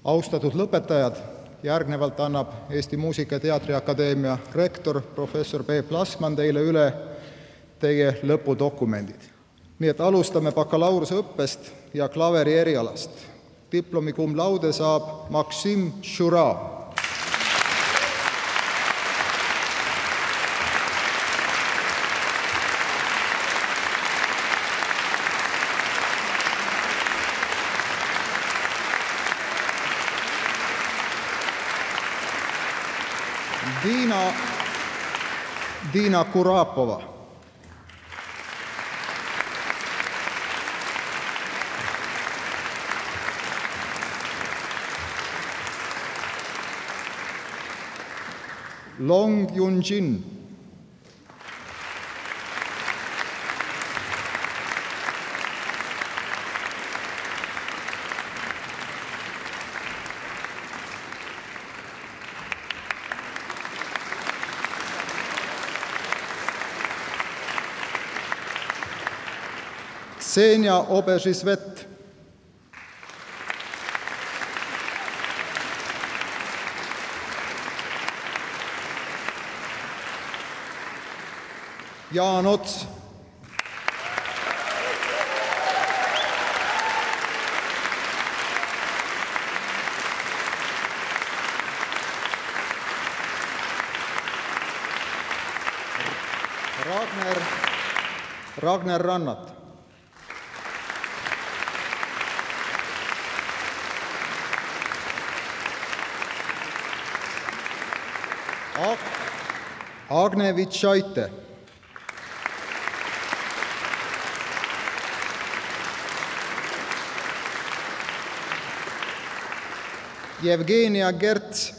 Austatud lõpetajad, järgnevalt annab Eesti Muusika- ja Teatriakadeemia rektor professor Peep Lasman teile üle teie lõpudokumendid. Nii et alustame bakalaureuseõppest ja klaveri erialast. Diplomi cum laude saab Maksim Šura. Dina Kurapova. Long Yun-jin. Ksenia Obežisvet. Jaan Ots. Ragnar Rannat. Agne Vitšaite. Jevgenia Gerts.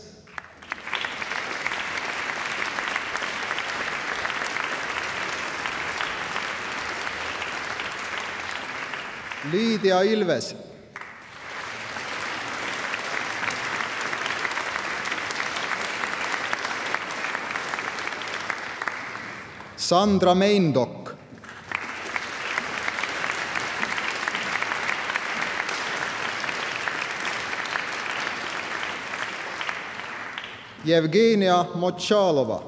Liidia Ilves. Sandra Meindok. Jevgenia Motšalova.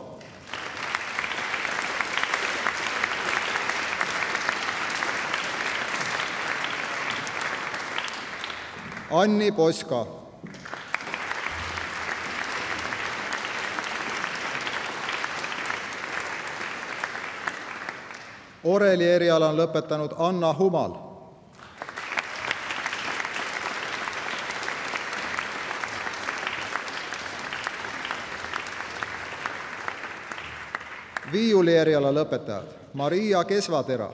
Anni Poska. Oreli eriala on lõpetanud Anna Humal. Viiuli eriala lõpetajad Maria Kesvatera.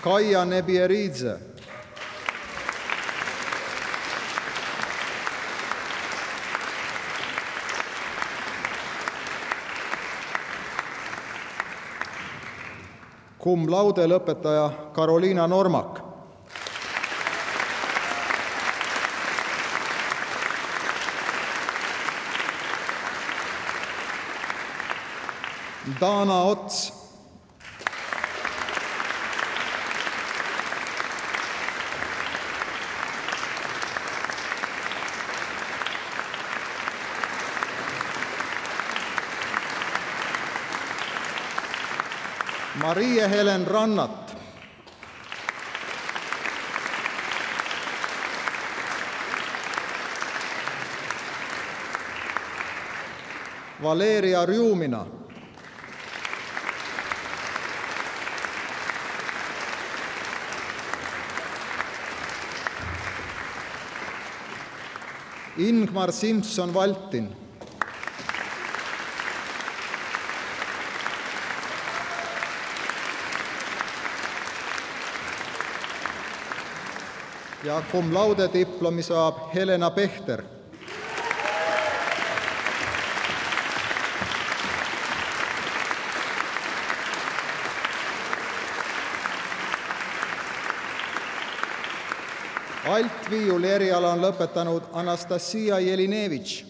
Kaia Nebieridze. Cum laude lõpetaja Karoliina Normak. Dana Ots. Marie-Helen Rannat. Valeria Rjumina. Ingmar Simson-Valtin. Ja cum laude diplomi saab Helena Pehter. Altviiuli eriala on lõpetanud Anastasia Jelinevitš.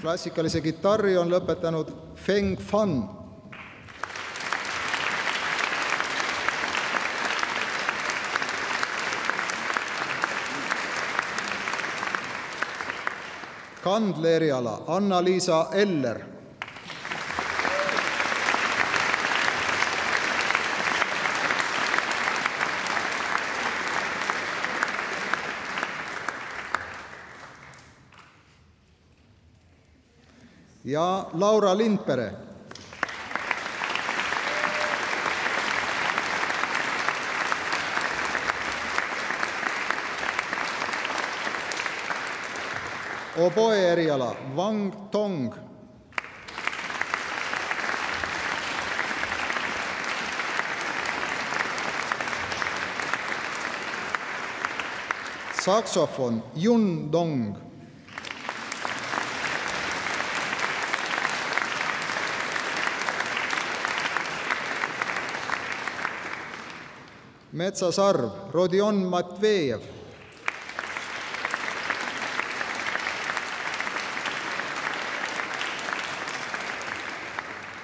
Klassikalise kitarri on lõpetanud Feng Fan. Kandleeriala Anna-Liisa Eller. Ja Laura Lindpere. Oboe eriala Wang Tong. Saksofon Yun Dong. Metsasarv Rodion Matvejev.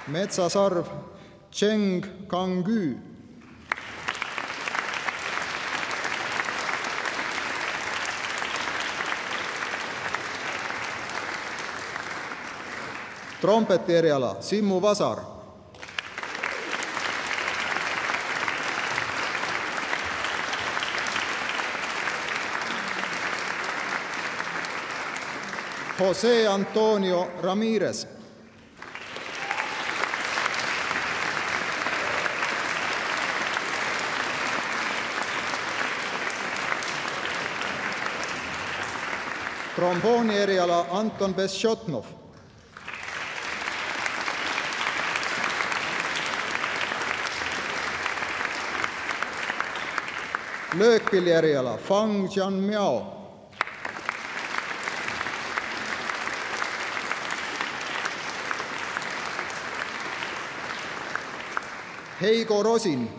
Metsasarv Cheng Kangü. Trompeti eriala Simmu Vasar. José Antonio Ramírez. Trombooni eriala Anton Beshotnov. Löökpilli eriala Fang Jianmiao. Heigo Rosin.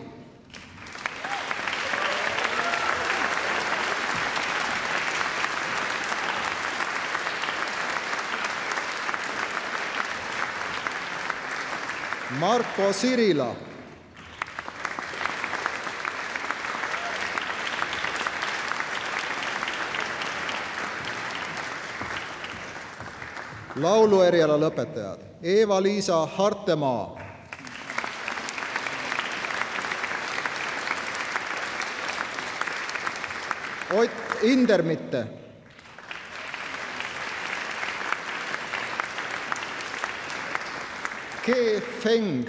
Marko Sirila. Laulu eriala lõpetajad Eva-Liisa Hartemaa. Ott Indermitte. Ke Feng.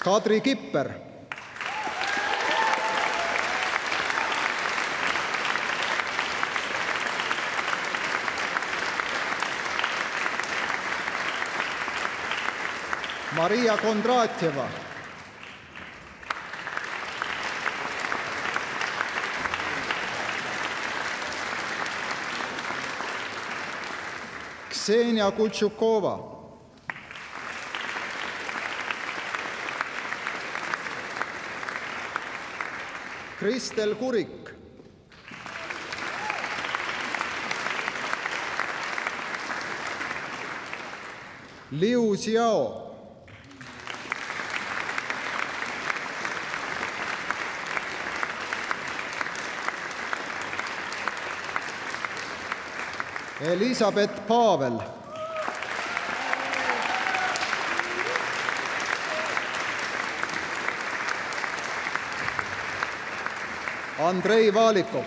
Kadri Kipper. Maria Kondratjeva. Ksenia Kultšukova. Kristel Kurik. Liu Xiao. Elisabeth Pavel. Andrei Valikov.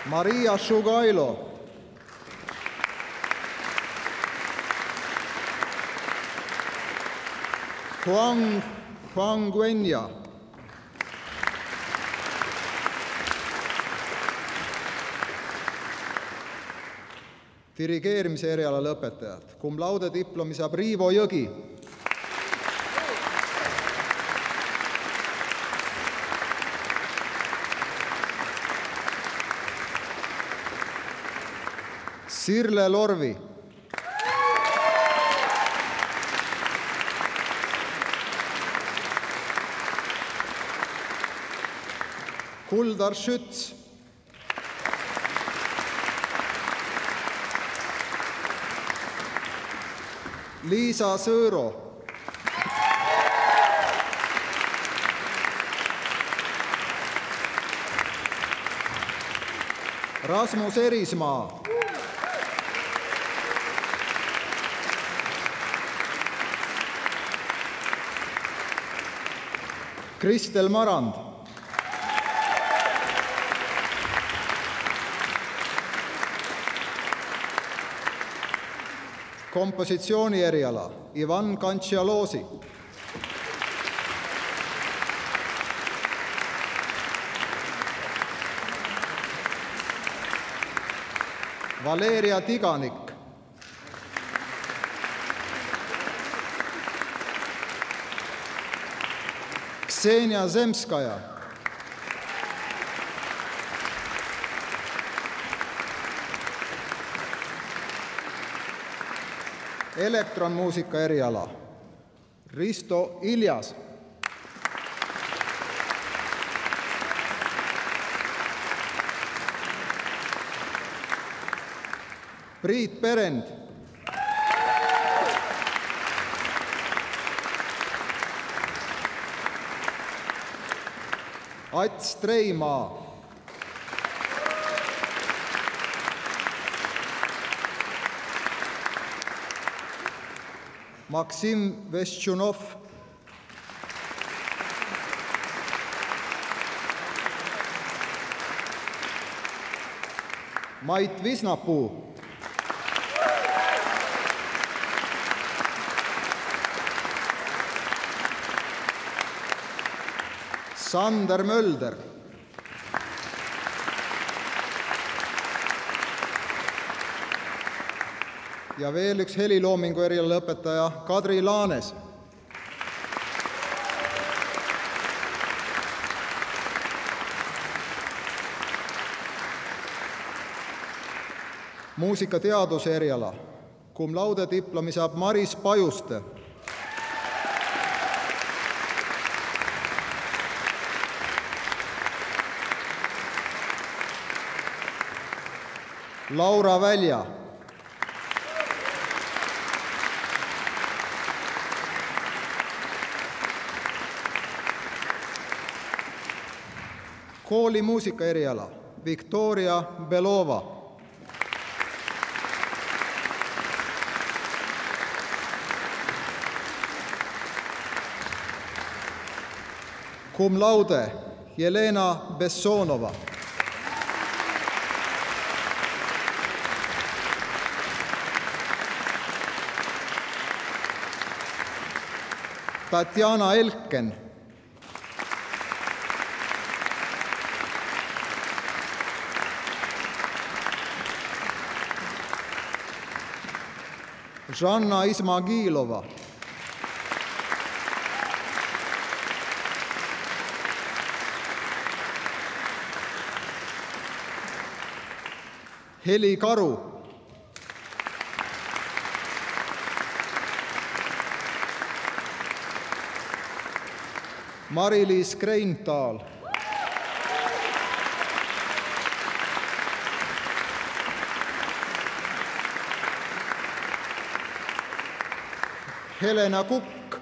Maria Šugailo. Huang Guenya. Dirigeerimise eriala lõpetajad. Cum laude diplomi saab Riivo Jõgi. Sirle Lorvi. Kuldar Schütz. Liisa Sõõro. Rasmus Erismaa. Kristel Marand. Kompositsiooni eriala Ivan Kantšialoosi. Valeria Tiganik. Ksenia Zemskaja. Elektronmuusika eriala Risto Iljas. Priit Perend. Ats Treimaa. Maksim Vestšunov. Mait Visnapuu. Sander Mölder. Ja veel üks heliloomingu erialaõpetaja Kadri Laanes. Muusikateaduse eriala cum laude diplomi saab Maris Pajuste. Laura Välja. Kooli muusika eriala Viktoria Belova. Cum laude Jelena Bessonova. Tatjana Elken. Žanna Ismagilova. Heli Karu. Mari-Liis Kreintaal. Helena Kukk.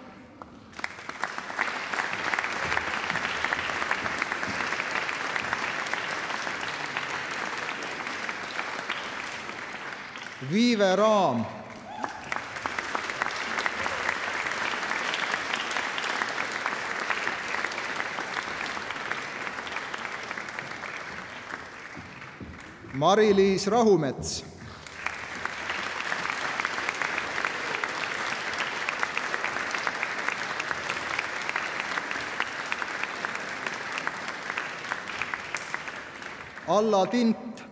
Viive Raam. Mari-Liis Rahumets. Alla Tint.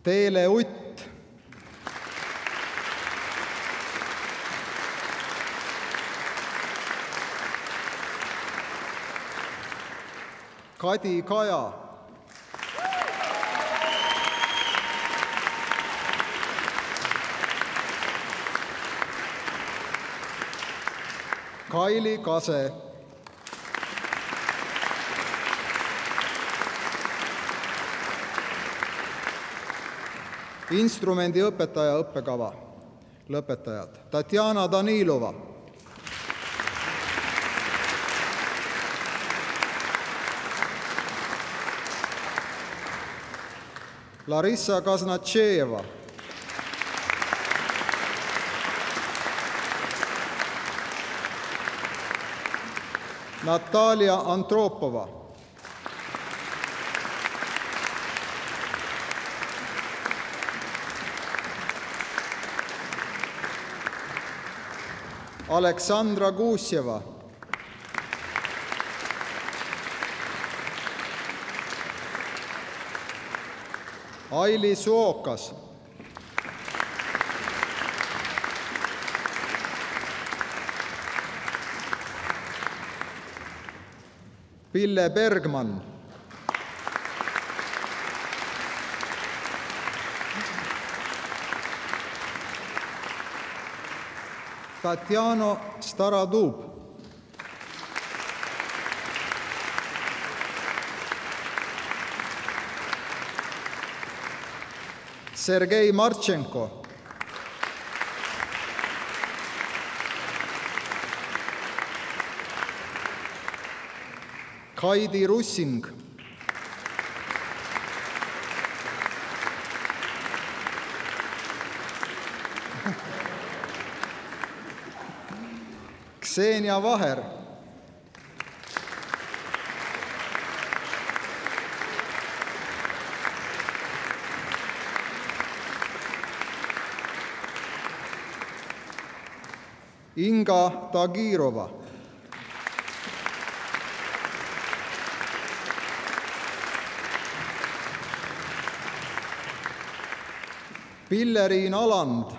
Teele Utt. Kadi Kaja, Kaili Kase, instrumendiõpetaja õppekava lõpetajad Tatjana Danilova, Larissa Kaznatšejeva, Natalia Antropova, Aleksandra Gusjeva, Aili Suokas, Pille Bergman, Tatjana Staradub, Sergei Marchenko, Kaidi Russing, Ksenia Vaher, Inga Tagirova, Pilleriin Aland,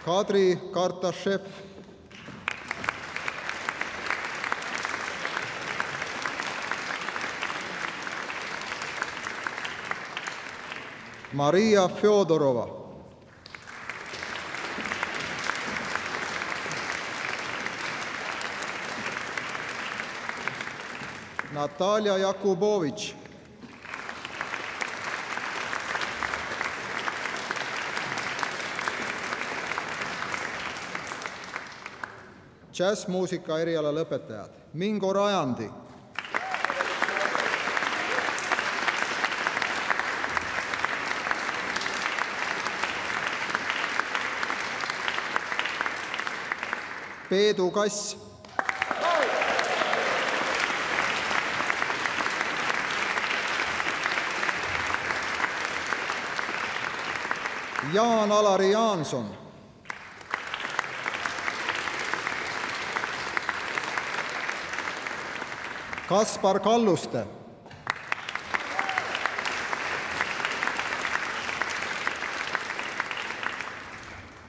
Kadri Kartašev, Maria Fjodorova, Natalia Jakubovitš, džässmuusika eriala lõpetajad Mingo Rajandi, Peedu Kass, Jaan-Alari Jaanson, Kaspar Kalluste,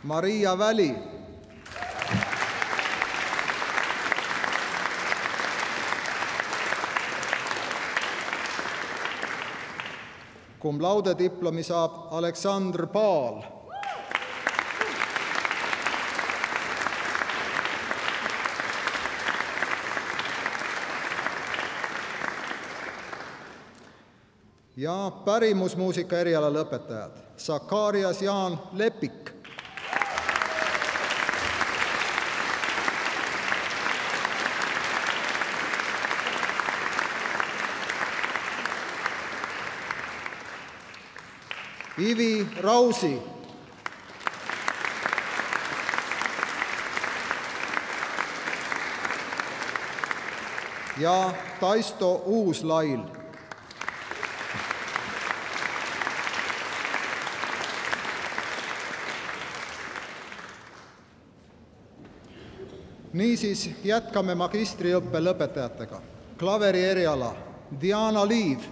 Maria Väli, cum laude diplomi saab Aleksandr Paal, ja pärimusmuusika eriala lõpetajad Sakarias Jaan Lepik, Ivi Rausi, ja Taisto Uuslail. Niisiis jätkame magistriõppe lõpetajatega. Klaveri eriala Diana Liiv,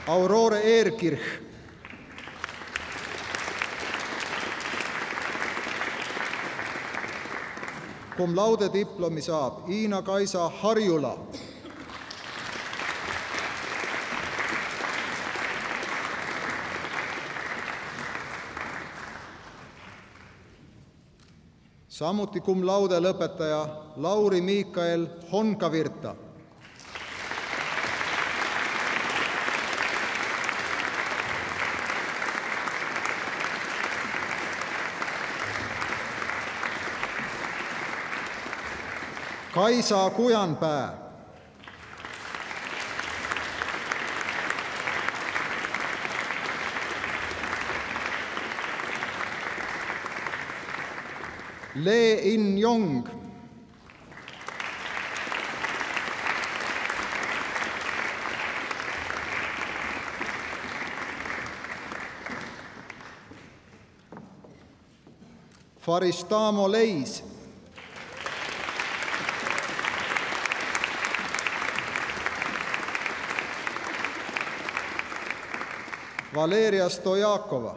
Aurore Eerkirch. Cum laude diplomi saab Iina-Kaisa Harjula. Samuti cum laude lõpetaja Lauri Miikael Honkavirta. Kaisa Kujanpää. Lee In-Jong. Faristamo Leis. Valeria Stojakova.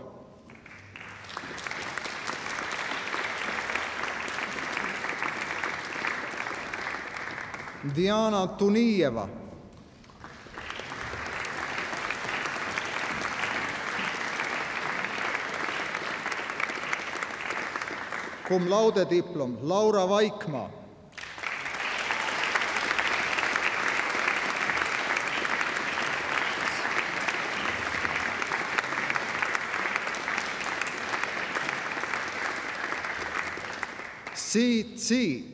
Diana Tunijeva. Cum laude diplom Laura Vaikmaa. Si.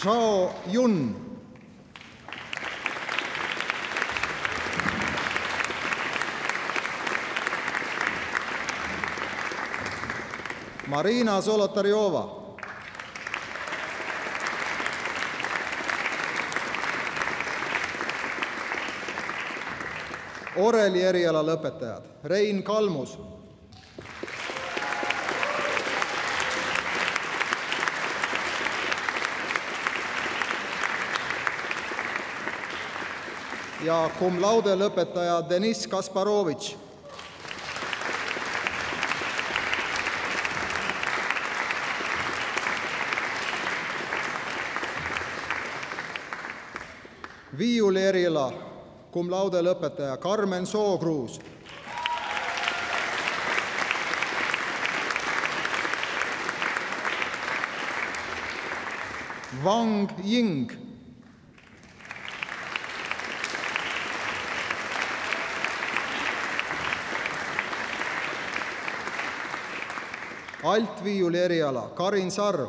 Zhao Yun. Marina Zolotaryova. Oreli eriala lõpetajad Rein Kalmus. Ja cum laude lõpetaja Deniss Kasparovitš. Viiuli eriala cum laude lõpetaja Karmen Sookruus. Wang Ying. Altviiuli eriala Karin Sarv.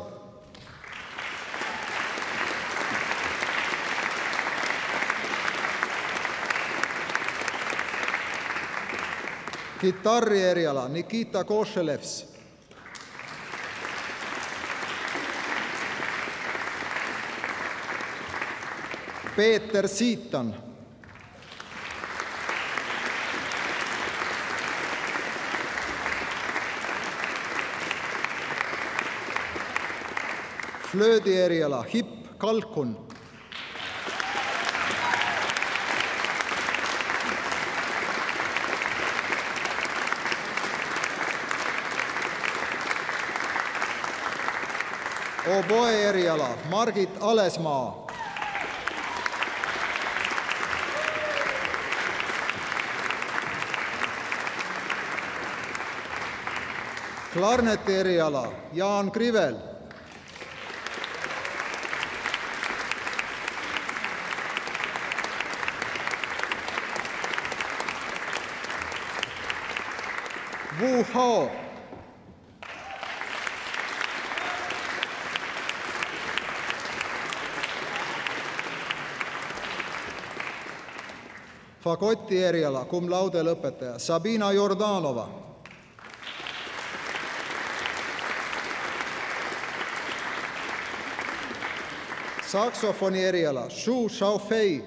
Kitarri eriala Nikita Košelevs. Peeter Siitan. Flöödi eriala Hipp Kalkun. Oboe eriala Margit Alesmaa. Klarneti eriala Jaan Krivel. Wu Hao. Fagoti eriala cum laude lõpetaja Sabina Jordanova. Saksofoni eriala Xu Shaofei.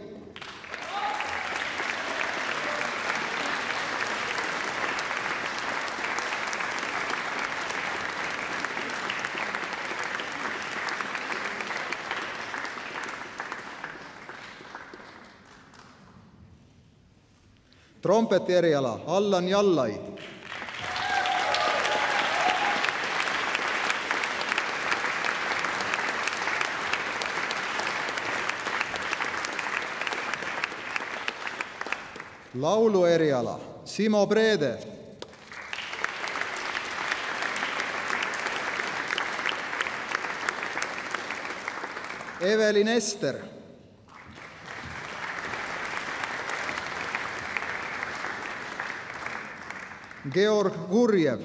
Trompeti eriala Allan Jallai. Laulu eriala Simo Brede. Evelin Ester. Georg Gurjev.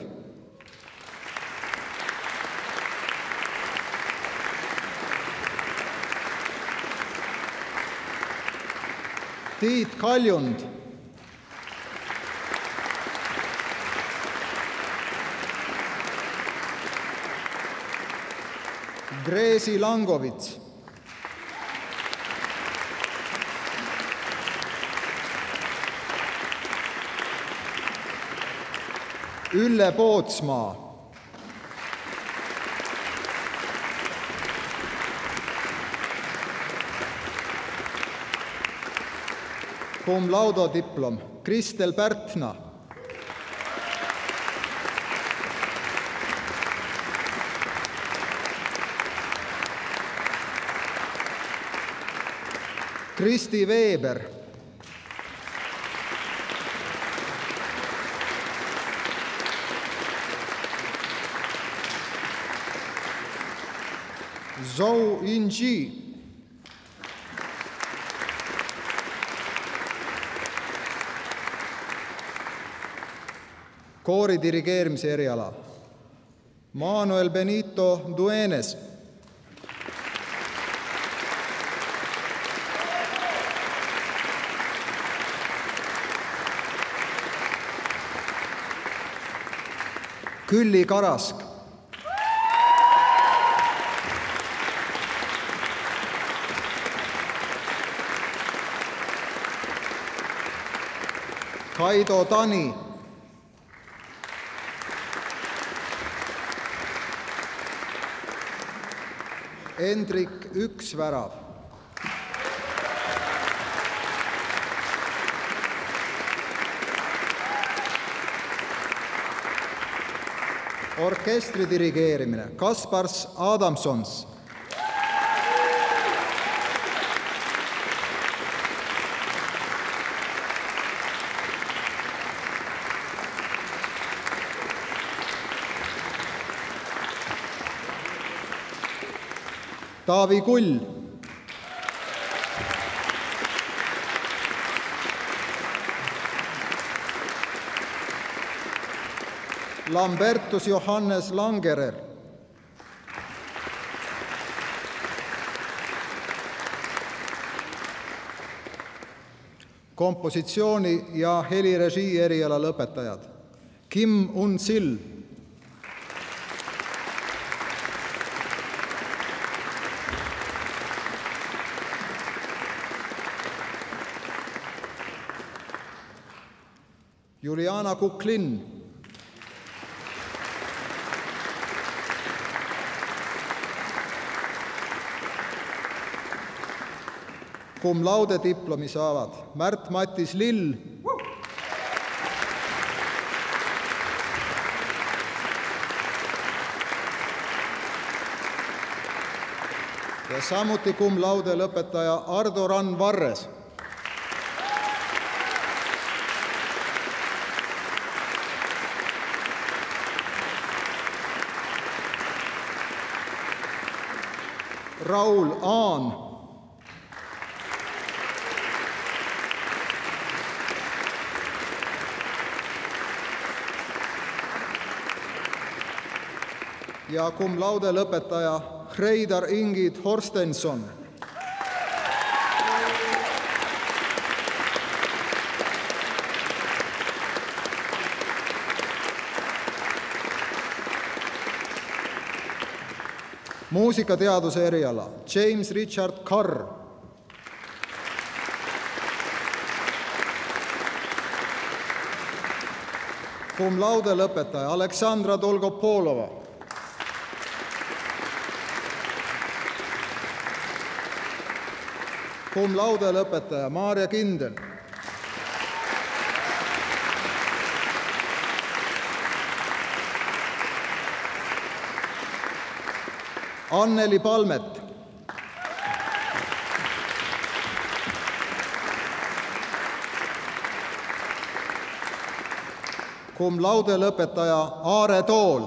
Tiit Kaljund. Greesi Langovits. Ülle Pootsmaa. Cum laude diplom Kristel Pärtna. Kristi Veeber. Zhou Yinji. Koori dirigeerimise eriala Manuel Benito Duenes. Külli Karask. Kaido Tani. Hendrik Üksvärav. Orkestri dirigeerimine Kaspars Adamsons. Taavi Kull. Lambertus Johannes Langerer. Kompositsiooni ja helirežii eriala lõpetajad Kim Un-Sil. Juliana Kuklin. Cum laude diplomi saavad Märt-Matis Lill. Ja samuti cum laude lõpetaja Ardo Rann Varres. Raul Aan. Ja cum laude lõpetaja Hreidar Ingrid Horstenson. Muusikateaduse eriala James Richard Carr. Cum laude lõpetaja Aleksandra Dolgopolova. Cum laude lõpetaja Maarja Kindel. Anneli Palmet, cum laude lõpetaja Aare Tool,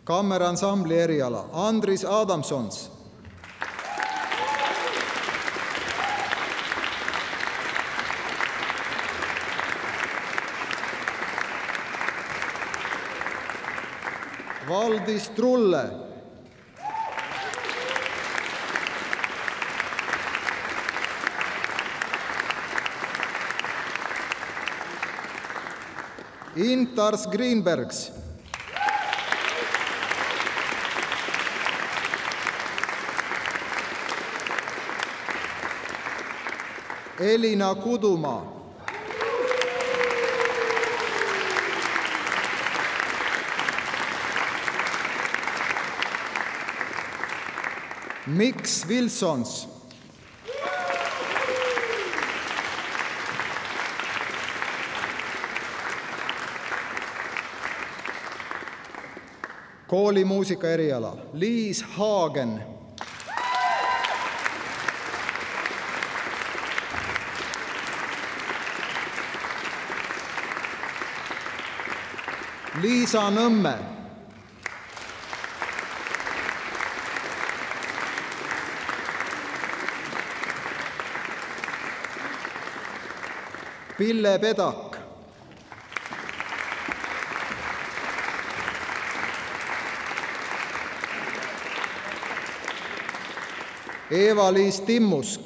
kammeransambli eriala Andris Adamsons, Valdis Trulle, Intars Greenbergs, Elina Kudumaa, Mix Wilsons, koolimuusika eriala Liis Haagen, Liisa Nõmme, Pille Pedak, Eva-Liis Timmusk,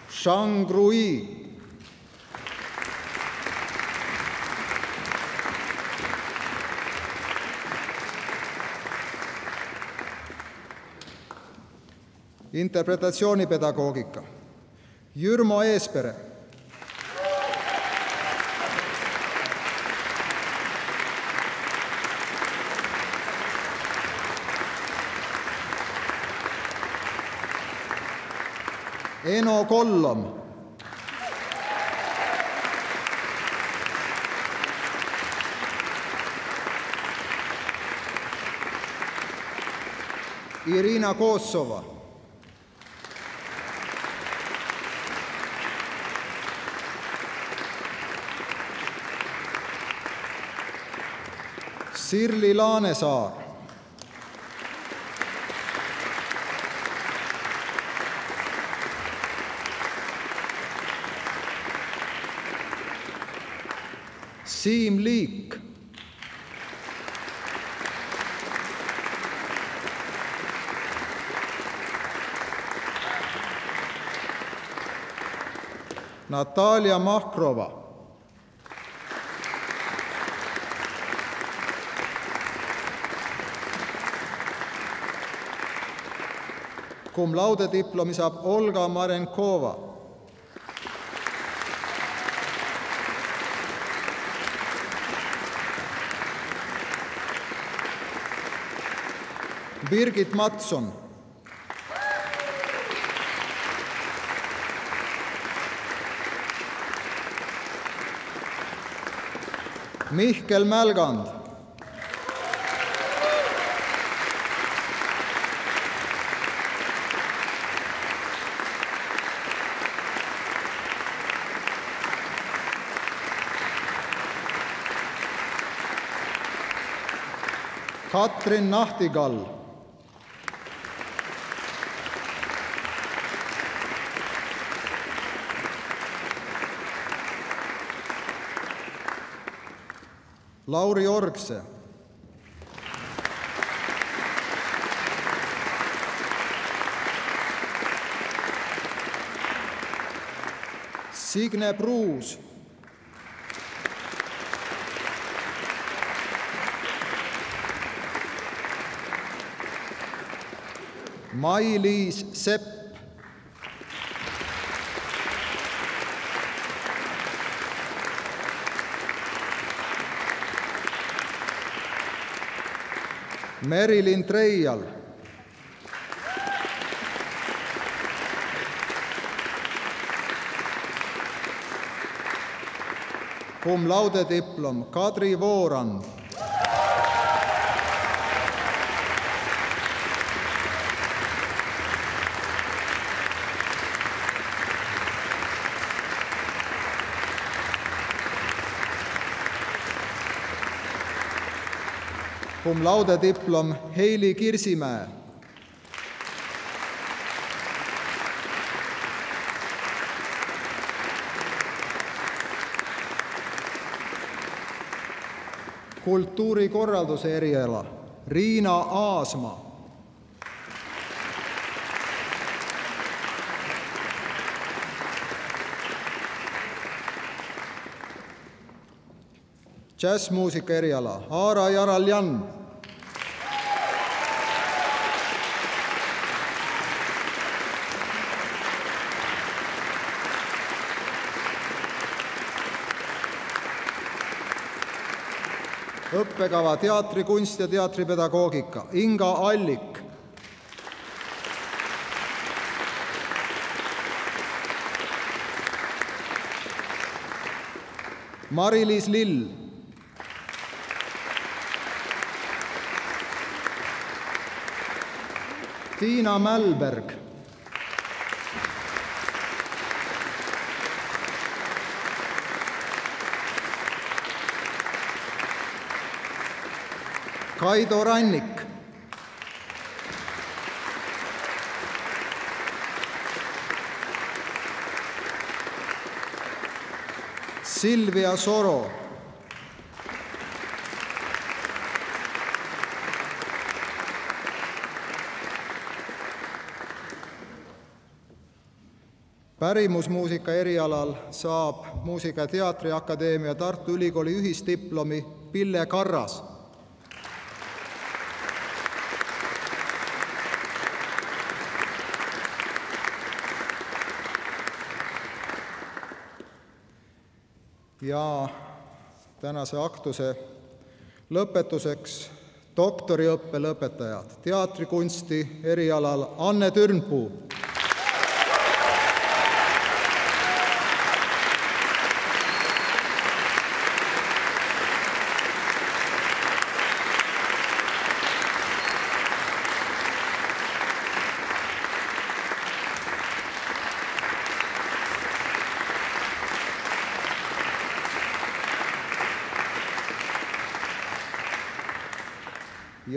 Shang Rui, interpretatsioonipedagoogika Jürmo Eespere, Eno Kollom, Irina Koossova, Sirli Laanesaar, Siim Liik, Natalja Mahkrova, cum laude diplomi saab Olga Marenkova, Birgit Matson, Mihkel Mälgand, Katrin Nahtigall, Lauri Orgse, Signe Pruus, Mai-Liis Sepp, Merilin Treial, cum laude diplom Kadri Voorand, cum laude diplom Heili Kirsimäe, kultuurikorralduse eriala Riina Aasma, džässmuusika eriala Aara Jaraljan, õppekava teatrikunst ja teatripedagoogika Inga Allik, Mari-Liis Lill, Tiina Mälberg, Kaido Rannik, Silvia Soro, pärimusmuusika erialal saab Muusika- ja Teatriakadeemia Tartu Ülikooli ühisdiplomi Pille Karras. Ja tänase aktuse lõpetuseks doktoriõppe lõpetajad teatrikunsti erialal Anne Türnpuu,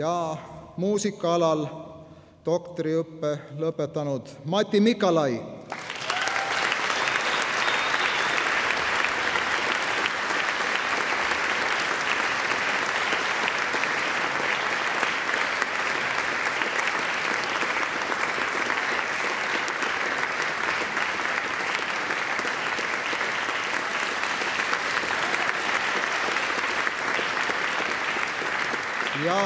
ja muusikaalal doktoriõppe lõpetanud Mati Mikalai. Ja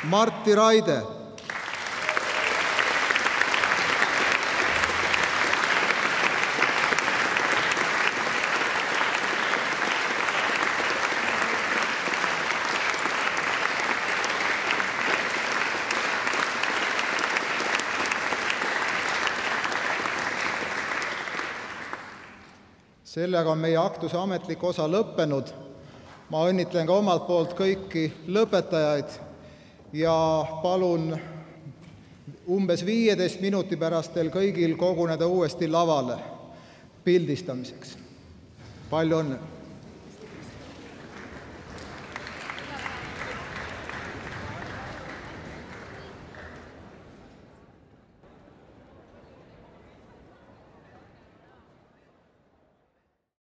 Martti Raide. Sellega on meie aktuse ametlik osa lõppenud. Ma õnnitlen ka omalt poolt kõiki lõpetajaid ja palun umbes 15 minuti pärast teil kõigil koguneda uuesti lavale pildistamiseks. Palju õnne!